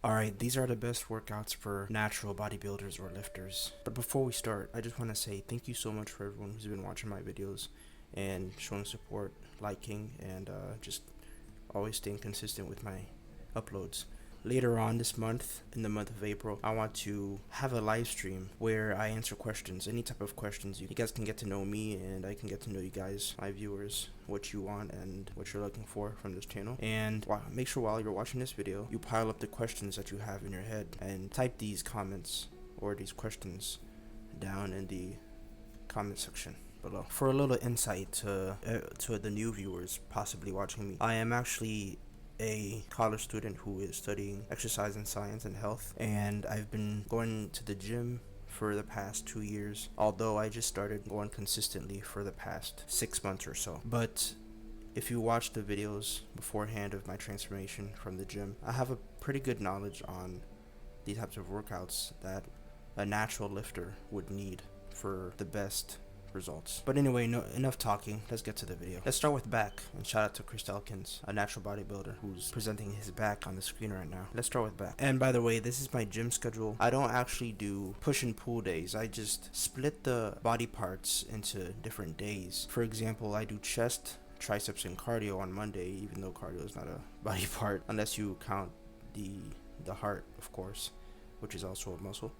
Alright, these are the best workouts for natural bodybuilders or lifters. But before we start, I just want to say thank you so much for everyone who's been watching my videos and showing support, liking, and just always staying consistent with my uploads. Later on this month, in the month of April, I want to have a live stream where I answer questions, any type of questions. You guys can get to know me and I can get to know you guys, my viewers, what you want and what you're looking for from this channel. And make sure while you're watching this video, you pile up the questions that you have in your head and type these comments or these questions down in the comment section below. For a little insight to the new viewers possibly watching me, I am actually a college student who is studying exercise and science and health, and I've been going to the gym for the past 2 years, although I just started going consistently for the past 6 months or so. But if you watch the videos beforehand of my transformation from the gym, I have a pretty good knowledge on the types of workouts that a natural lifter would need for the best results. But anyway, enough talking, let's get to the video. Let's start with back, and shout out to Chris Elkins, a natural bodybuilder who's presenting his back on the screen right now. Let's start with back. And by the way, this is my gym schedule. I don't actually do push and pull days. I just split the body parts into different days. For example, I do chest, triceps, and cardio on Monday, even though cardio is not a body part unless you count the heart, of course, which is also a muscle.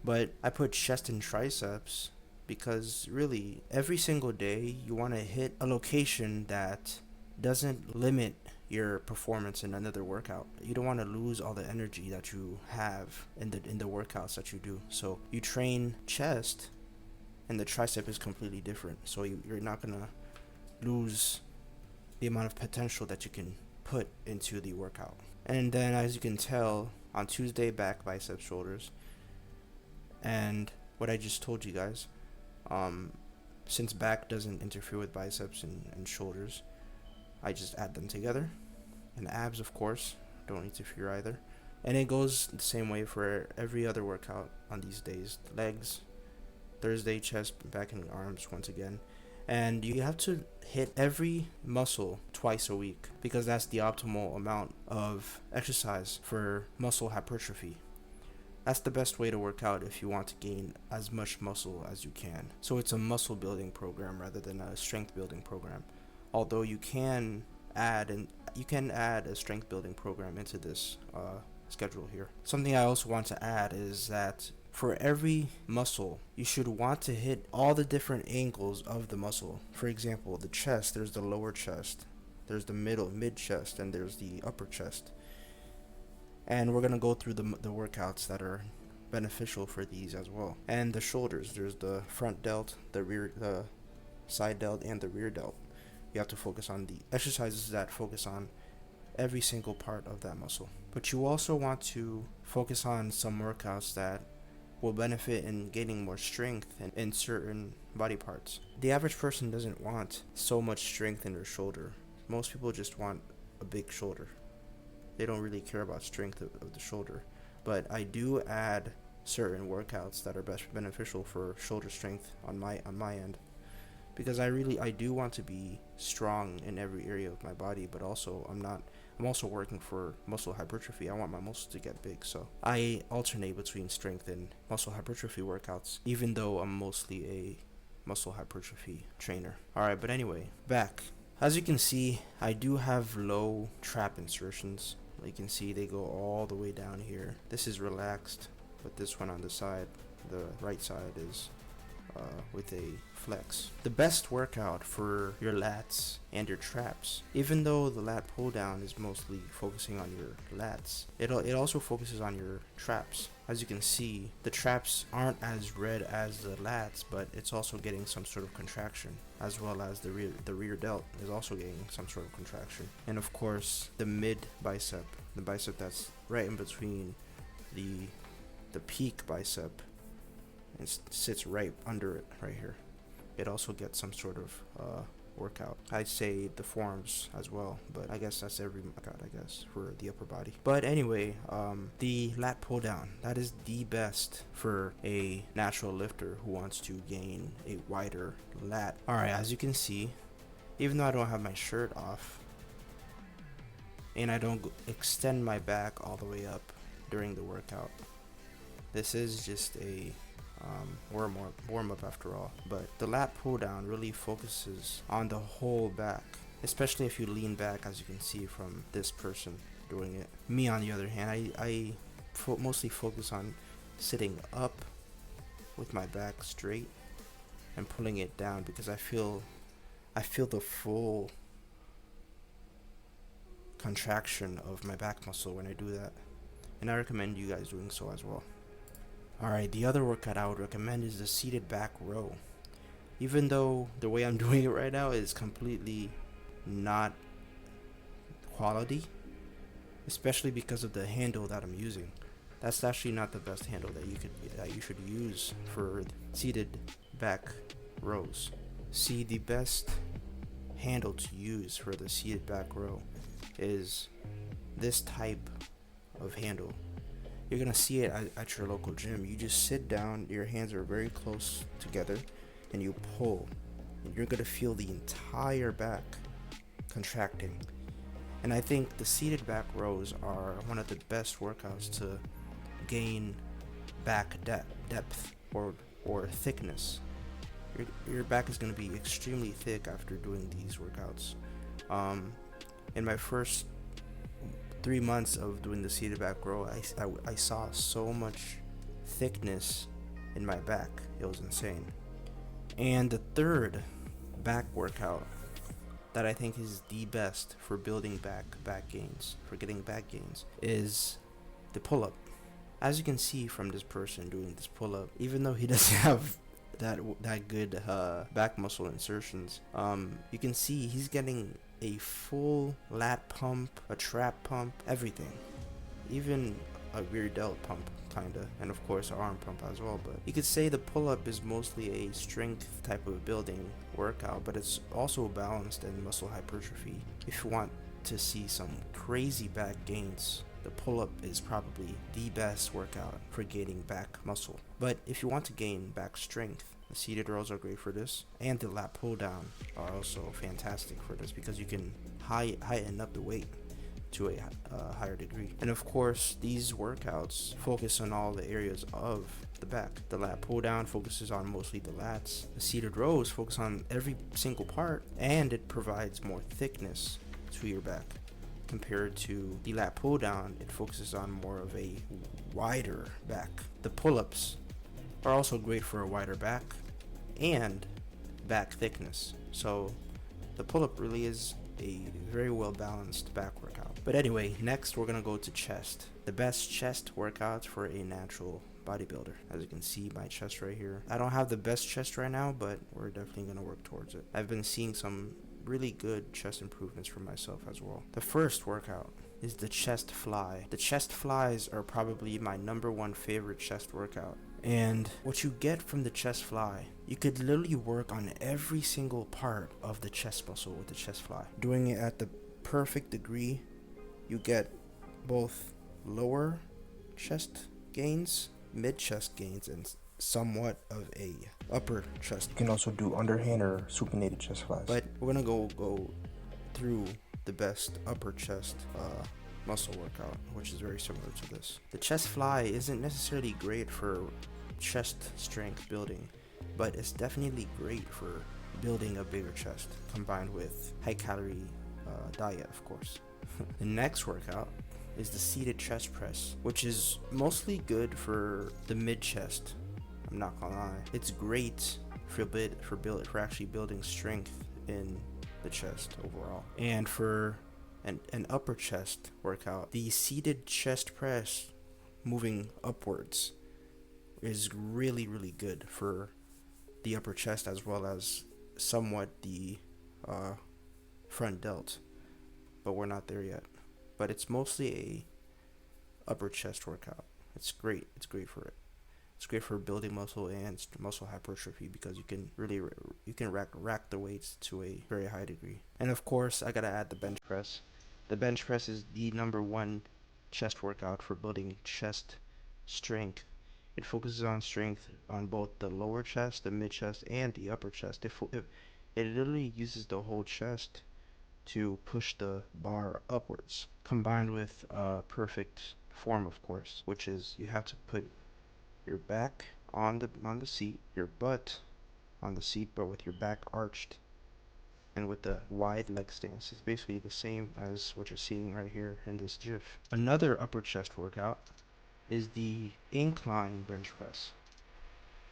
But I put chest and triceps because really every single day you want to hit a location that doesn't limit your performance in another workout. You don't want to lose all the energy that you have in the workouts that you do. So you train chest and the tricep is completely different, so you're not gonna lose the amount of potential that you can put into the workout. And then, as you can tell, on Tuesday, back, biceps, shoulders, and what I just told you guys, since back doesn't interfere with biceps and shoulders, I just add them together. And abs, of course, don't interfere either. And it goes the same way for every other workout on these days. Legs, Thursday, chest, back, and arms once again. And you have to hit every muscle twice a week because that's the optimal amount of exercise for muscle hypertrophy. That's the best way to work out if you want to gain as much muscle as you can. So it's a muscle building program rather than a strength building program. Although you can add a strength building program into this schedule here. Something I also want to add is that for every muscle, you should want to hit all the different angles of the muscle. For example, the chest, there's the lower chest, there's the mid chest, and there's the upper chest. And we're going to go through the workouts that are beneficial for these as well. And the shoulders, there's the front delt, the side delt, and the rear delt. You have to focus on the exercises that focus on every single part of that muscle. But you also want to focus on some workouts that will benefit in gaining more strength in certain body parts. The average person doesn't want so much strength in their shoulder. Most people just want a big shoulder. They don't really care about strength of the shoulder. But I do add certain workouts that are best beneficial for shoulder strength on my end, because I do want to be strong in every area of my body, but also I'm also working for muscle hypertrophy. I want my muscles to get big, so I alternate between strength and muscle hypertrophy workouts, even though I'm mostly a muscle hypertrophy trainer. Alright, but anyway, back. As you can see, I do have low trap insertions. You can see they go all the way down here. This is relaxed, but this one on the side, the right side, is with a flex. The best workout for your lats and your traps, even though the lat pull down is mostly focusing on your lats, it also focuses on your traps. As you can see, the traps aren't as red as the lats, but it's also getting some sort of contraction, as well as the rear delt is also getting some sort of contraction. And of course, the mid bicep, the bicep that's right in between the peak bicep and sits right under it right here, it also gets some sort of workout. I'd say the forearms as well, but I guess that's every workout, I guess, for the upper body. But anyway, the lat pull down, that is the best for a natural lifter who wants to gain a wider lat. Alright, as you can see, even though I don't have my shirt off and I don't extend my back all the way up, during the workout. This is just a warm up after all, but the lat pull down really focuses on the whole back, especially if you lean back, as you can see from this person doing it. Me, on the other hand, I mostly focus on sitting up with my back straight and pulling it down, because I feel the full contraction of my back muscle when I do that, and I recommend you guys doing so as well. Alright, the other workout I would recommend is the seated back row. Even though the way I'm doing it right now is completely not quality, especially because of the handle that I'm using. That's actually not the best handle that you should use for seated back rows. See, the best handle to use for the seated back row is this type of handle. You're gonna see it at your local gym. You just sit down, your hands are very close together, and you pull. And you're gonna feel the entire back contracting. And I think the seated back rows are one of the best workouts to gain back depth or thickness. Your back is gonna be extremely thick after doing these workouts. In my first 3 months of doing the seated back row, I saw so much thickness in my back. It was insane. And the third back workout that I think is the best for building back gains, for getting back gains, is the pull-up. As you can see from this person doing this pull-up, even though he doesn't have that good back muscle insertions, you can see he's getting a full lat pump, a trap pump, everything, even a rear delt pump kinda, and of course an arm pump as well. But you could say the pull-up is mostly a strength type of building workout, but it's also balanced in muscle hypertrophy. If you want to see some crazy back gains, the pull-up is probably the best workout for gaining back muscle. But if you want to gain back strength, the seated rows are great for this, and the lat pull down are also fantastic for this, because you can heighten up the weight to a higher degree. And of course, these workouts focus on all the areas of the back. The lat pull down focuses on mostly the lats. The seated rows focus on every single part, and it provides more thickness to your back. Compared to the lat pull down, it focuses on more of a wider back. The pull-ups are also great for a wider back and back thickness. So the pull-up really is a very well balanced back workout. But anyway, next we're gonna go to chest. The best chest workouts for a natural bodybuilder. As you can see, my chest right here. I don't have the best chest right now, but we're definitely gonna work towards it. I've been seeing some really good chest improvements for myself as well. The first workout is the chest fly. The chest flies are probably my #1 favorite chest workout. And what you get from the chest fly, you could literally work on every single part of the chest muscle with the chest fly. Doing it at the perfect degree, you get both lower chest gains, mid chest gains, and somewhat of a upper chest. You can also do underhand or supinated chest flies. But we're gonna go through the best upper chest muscle workout, which is very similar to this. The chest fly isn't necessarily great for chest strength building, but it's definitely great for building a bigger chest, combined with high calorie diet, of course. The next workout is the seated chest press, which is mostly good for the mid chest. I'm not gonna lie, it's great for actually building strength in the chest overall. And for an upper chest workout, the seated chest press moving upwards is really good for the upper chest, as well as somewhat the front delt, but we're not there yet. But it's mostly a upper chest workout. It's great for it. It's great for building muscle and muscle hypertrophy, because you can really rack the weights to a very high degree. And of course, I gotta add the bench press. The bench press is the #1 chest workout for building chest strength. It focuses on strength on both the lower chest, the mid chest, and the upper chest. It literally uses the whole chest to push the bar upwards, combined with perfect form, of course, which is you have to put your back on the seat, your butt on the seat, but with your back arched and with the wide leg stance. It's basically the same as what you're seeing right here in this GIF. Another upper chest workout is the incline bench press.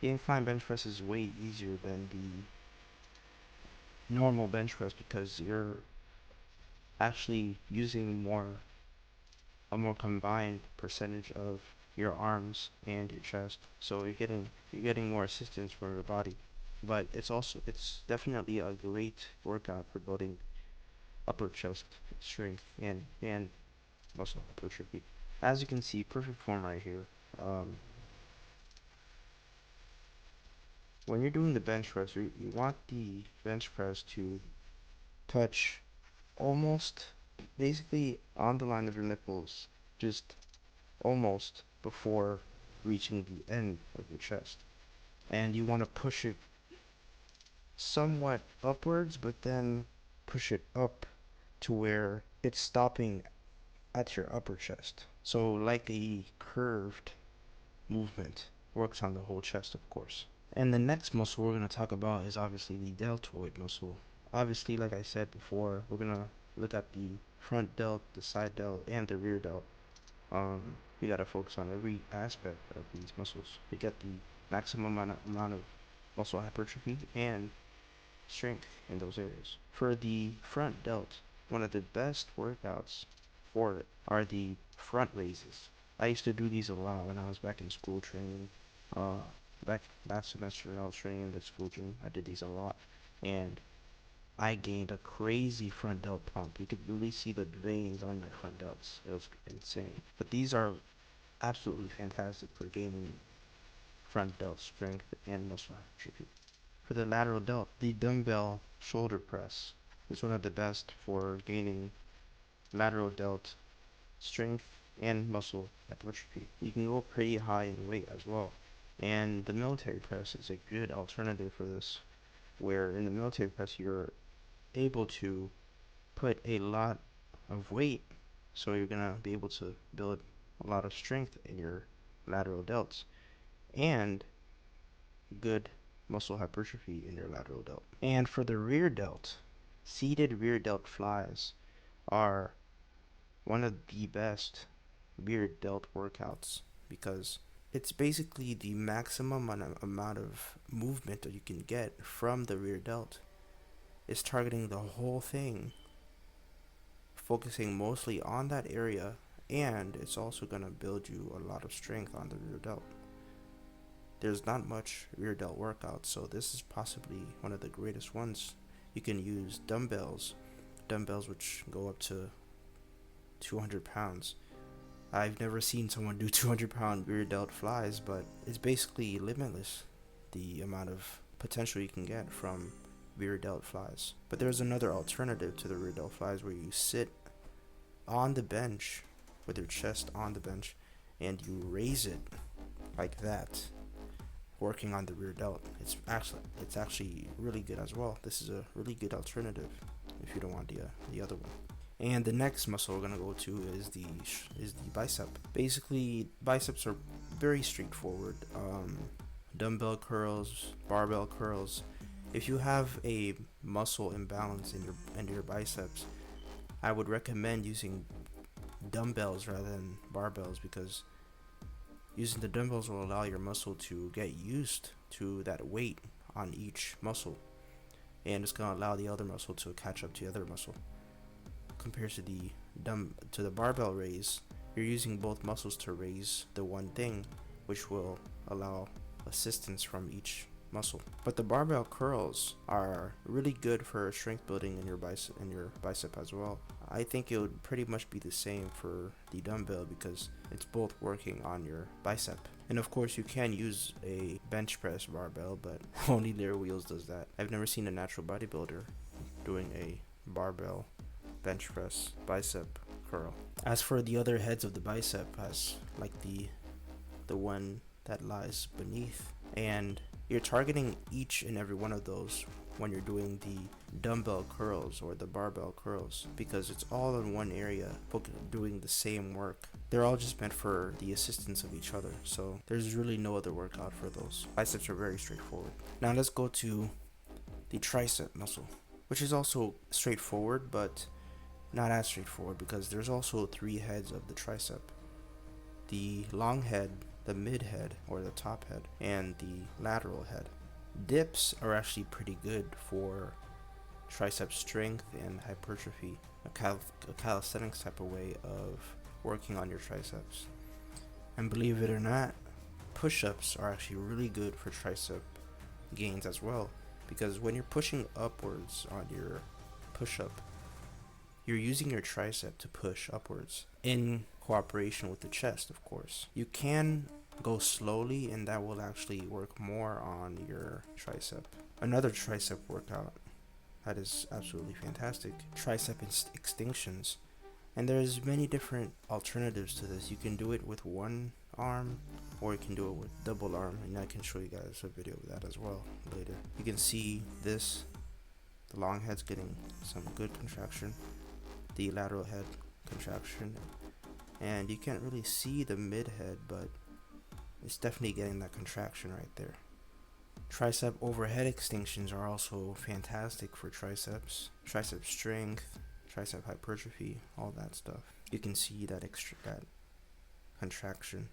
The incline bench press is way easier than the normal bench press because you're actually using a more combined percentage of your arms and your chest. So you're getting more assistance from your body. But it's definitely a great workout for building upper chest strength and muscle hypertrophy. As you can see, perfect form right here. Um, when you're doing the bench press, you want the bench press to touch almost basically on the line of your nipples, just almost before reaching the end of your chest. And you want to push it somewhat upwards, but then push it up to where it's stopping at your upper chest. So, like a curved movement, works on the whole chest, of course. And the next muscle we're going to talk about is obviously the deltoid muscle. Obviously, like I said before, we're going to look at the front delt, the side delt, and the rear delt. We got to focus on every aspect of these muscles to get the maximum amount of muscle hypertrophy and strength in those areas. For the front delt, one of the best workouts for it are the front raises. I used to do these a lot when I was back in school training. Uh, Back last semester when I was training in the school gym, I did these a lot, and I gained a crazy front delt pump. You could really see the veins on my front delts. It was insane. But these are absolutely fantastic for gaining front delt strength and muscle hypertrophy. For the lateral delt, the dumbbell shoulder press is one of the best for gaining lateral delt strength and muscle hypertrophy. You can go pretty high in weight as well. And the military press is a good alternative for this, where in the military press you're able to put a lot of weight, so you're gonna be able to build a lot of strength in your lateral delts and good muscle hypertrophy in your lateral delt. And for the rear delt, seated rear delt flies are one of the best rear delt workouts because it's basically the maximum amount of movement that you can get from the rear delt. It's targeting the whole thing, focusing mostly on that area, and it's also going to build you a lot of strength on the rear delt. There's not much rear delt workout, so this is possibly one of the greatest ones. You can use dumbbells which go up to 200 pounds. I've never seen someone do 200-pound rear delt flies, but it's basically limitless, the amount of potential you can get from rear delt flies. But there's another alternative to the rear delt flies where you sit on the bench with your chest on the bench and you raise it like that, working on the rear delt. It's actually really good as well. This is a really good alternative if you don't want the other one. And the next muscle we're gonna go to is the bicep. Basically, biceps are very straightforward. Dumbbell curls, barbell curls. If you have a muscle imbalance in your biceps, I would recommend using dumbbells rather than barbells because using the dumbbells will allow your muscle to get used to that weight on each muscle, and it's gonna allow the other muscle to catch up to the other muscle. Compared to the barbell raise, you're using both muscles to raise the one thing, which will allow assistance from each muscle. But the barbell curls are really good for strength building in your bicep as well. I think it would pretty much be the same for the dumbbell because it's both working on your bicep. And of course you can use a bench press barbell, but only Lair Wheels does that. I've never seen a natural bodybuilder doing a barbell bench press bicep curl. As for the other heads of the bicep, as like the one that lies beneath, and you're targeting each and every one of those when you're doing the dumbbell curls or the barbell curls, because it's all in one area doing the same work. They're all just meant for the assistance of each other, so there's really no other workout for those. Biceps are very straightforward. Now let's go to the tricep muscle, which is also straightforward, but not as straightforward, because there's also 3 heads of the tricep: the long head, the mid head or the top head, and the lateral head. Dips are actually pretty good for tricep strength and hypertrophy, a calisthenics type of way of working on your triceps. And believe it or not, push-ups are actually really good for tricep gains as well, because when you're pushing upwards on your push-up, you're using your tricep to push upwards in cooperation with the chest, of course. You can go slowly, and that will actually work more on your tricep. Another tricep workout that is absolutely fantastic: tricep extensions. And there's many different alternatives to this. You can do it with one arm, or you can do it with double arm, and I can show you guys a video of that as well later. You can see this: the long head's getting some good contraction, the lateral head contraction, and you can't really see the mid head, but it's definitely getting that contraction right there. Tricep overhead extensions are also fantastic for triceps, tricep strength, tricep hypertrophy, all that stuff. You can see that that contraction.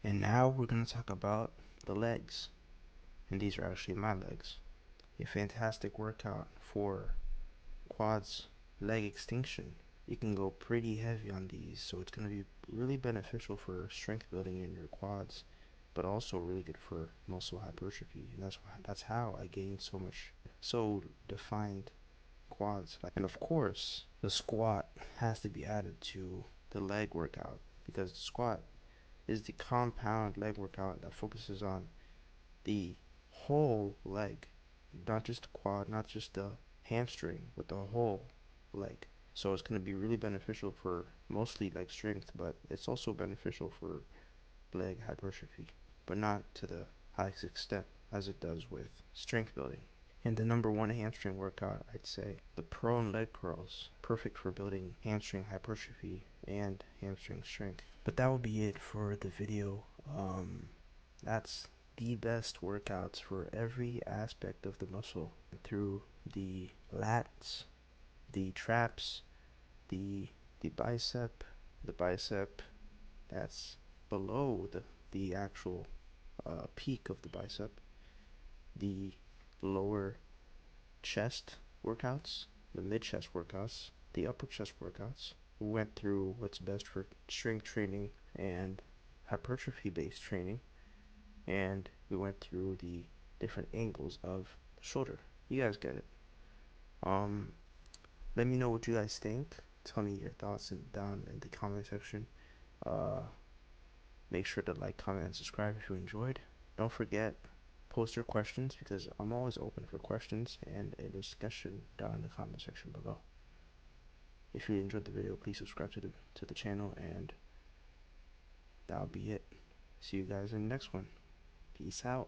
And now we're going to talk about the legs, and these are actually my legs. A fantastic workout for quads, leg extension. You can go pretty heavy on these, so it's going to be really beneficial for strength building in your quads, but also really good for muscle hypertrophy. And that's how I gained so defined quads. And of course, the squat has to be added to the leg workout, because the squat is the compound leg workout that focuses on the whole leg, not just the quad, not just the hamstring, but the whole leg. So it's going to be really beneficial for mostly leg strength, but it's also beneficial for leg hypertrophy, but not to the highest extent as it does with strength building. And the number one hamstring workout, I'd say, the prone leg curls, perfect for building hamstring hypertrophy and hamstring strength. But that will be it for the video. That's the best workouts for every aspect of the muscle, through the lats, the traps, the bicep, that's below the actual peak of the bicep, the lower chest workouts, the mid chest workouts, the upper chest workouts. We went through what's best for strength training and hypertrophy based training, and we went through the different angles of the shoulder. You guys get it. Let me know what you guys think. Tell me your thoughts down in the comment section. Make sure to like, comment, and subscribe if you enjoyed. Don't forget, post your questions, because I'm always open for questions and a discussion down in the comment section below. If you enjoyed the video, please subscribe to the channel, and that'll be it. See you guys in the next one. Peace out.